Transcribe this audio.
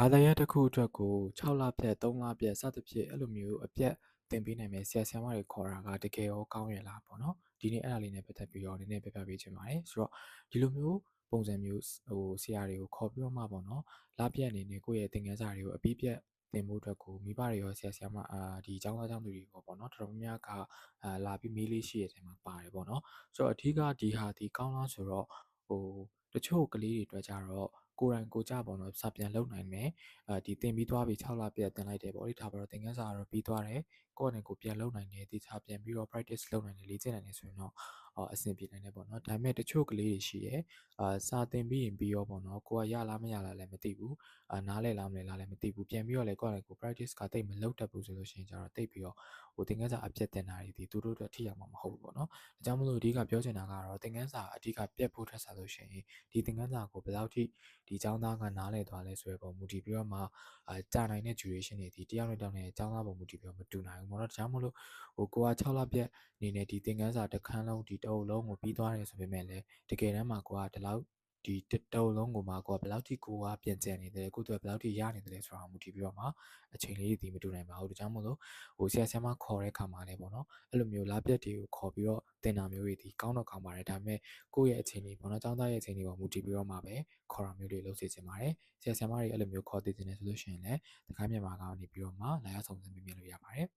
ဘာသာရပ်တစ်ခုအတွက်ကို6လပြည့်3လပြည့်စသဖြင့်အဲ့လိုမျိုးအပြည့်သင်ပေးနိုင်မယ်ဆရာဆရာမတွေခေါ်တာကတကယ်ရောကောင်းရလားပေါ့နော်ဒီနေ့အဲ့ဒါလေးနဲ့ပတ်သက်ပြီးတော့နည်းနည်းပြပြပေးချင်ပါတယ်ဆိုတော့ဒီလိုမျိုးပုံစံမျိုးဆရာတွေကိုခေါ်ပြီးတော့မှပေါ့နော်လပြည့်အနေနဲ့ကိုယ့်ရဲ့သင်ခန်းစာတွေကိုအပြီးပြည့်သင်ဖို့အတွက်ကိုမိဘတွေရောဆရာဆရာမဒီကျောင်းသားကျောင်းသူတွေရောပေါ့နော်တော်တော်များများကလာပြီးမေးလေးရှိရတဲ့ထဲမှာပါတယ်ပေါ့နော်ဆိုတော့အဓိကဒီဟာဒီကောင်းလားဆိုတော့တချို့ကလေးတွေအတွက်ကြတော့ကိုယ်တိုင်ကိုကြပေါ့နော်စာပြန်လုပ်နိုင်မယ်ဒီသင်ပြီးသွားပြီ6လပြည့်သင်လိုက်တယ်ပေါ့လေဒါပါတော့သင်ခန်းစာကတော့ပြီးသွားတယ်ကိုယ့်အနေကိုပြန်လုပ်နိုင်တယ်တခြားပြန်ပြီးတော့ practice လုပ်နိုင်တယ်လေ့ကျင့်နိုင်တယ်ဆိုရင်တော့အဆင်ပြေနိုင်တယ်ပေါ့နော်ဒါပေမဲ့တချို့ကလေးတွေရှိတယ်စာသင်ပြီးရင်ပြီးရောပေါ့နော်ကိုကရလားမရလားလည်းမသိဘူးနားလဲလားမလဲလားလည်းမသိဘူးပြန်ပြီးတော့လည်းကိုယ့်အနေကို practice ကတိတ်မလုပ်တတ်ဘူးဆိုလို့ရှိရင်ကျတော့တိတ်ပြီးတော့သင်ခန်းစာအပြတ်တင်တာတွေဒီသူတို့အတွက်ထိရောက်မှာမဟုတ်ဘူးပေါ့နော်ဒါကြောင့်မလို့အဓိကပြောချင်တာကတော့သင်ခန်းစာအဓိကပြတ်ဖို့ထက်စားလို့ရှိရင်ဒီသင်ခန်းစာကိုဘယ်လောက်ထိဒီကျောင်းသားကနားလည်သွားလဲဆိုရယ်ပုံမူတည်ပြီးတော့မှကြာနိုင်တဲ့ duration တွေဒီတယောက်နဲ့တယောက်နဲ့ကျောင်းသားပုံမူတည်ပြီးတော့မတူနိုင်ဘူးပေါ့နော်ဒါကြောင့်မလို့ကိုက6လပြည့်အနေနဲ့ဒီသင်ခန်းစာတစ်ခန်းလုံးဒီတအုပ်လုံးကိုပြီးသွားတယ်ဆိုပေမဲ့လည်းတကယ်တမ်းမှာကိုကဒီလောက်ဒီတအုပ်လုံးကိုမှကိုကဘယ်လောက်ထိကိုကပြင်ကျင်နေတယ်ကိုတို့ဘယ်လောက်ထိရနေတယ်ဆိုတာမူတည်ပြီးတော့မှအချိန်လေးဒီမတူနိုင်ပါဘူးဒါကြောင့်မလို့ဆရာဆရာမခေါ်တဲ့ခါမှာလည်းပေါ့နော်အဲ့လိုမျိုးလာပြက်တွေကိုခေါ်ပြီးတော့သင်တာမျိုးတွေဒီကောင်းတော့ကောင်းပါတယ်ဒါပေမဲ့ကိုယ့်ရဲ့အခြေအနေပေါ့နော်ကျောင်းသားရဲ့အခြေအနေပေါ်မူတည်ပြီးတော့မှပဲခေါ်တာမျိုးတွေလုပ်စေချင်ပါတယ်ဆရာဆရာမတွေအဲ့လိုမျိုးခေါ်သိချင်တယ်ဆိုလို့ရှိရင်လည်းတခိုင်းမြန်မာကနေပြီးတော့မှလာရောက်ဆောင်ရွက်ပေးလို့ရပါတယ်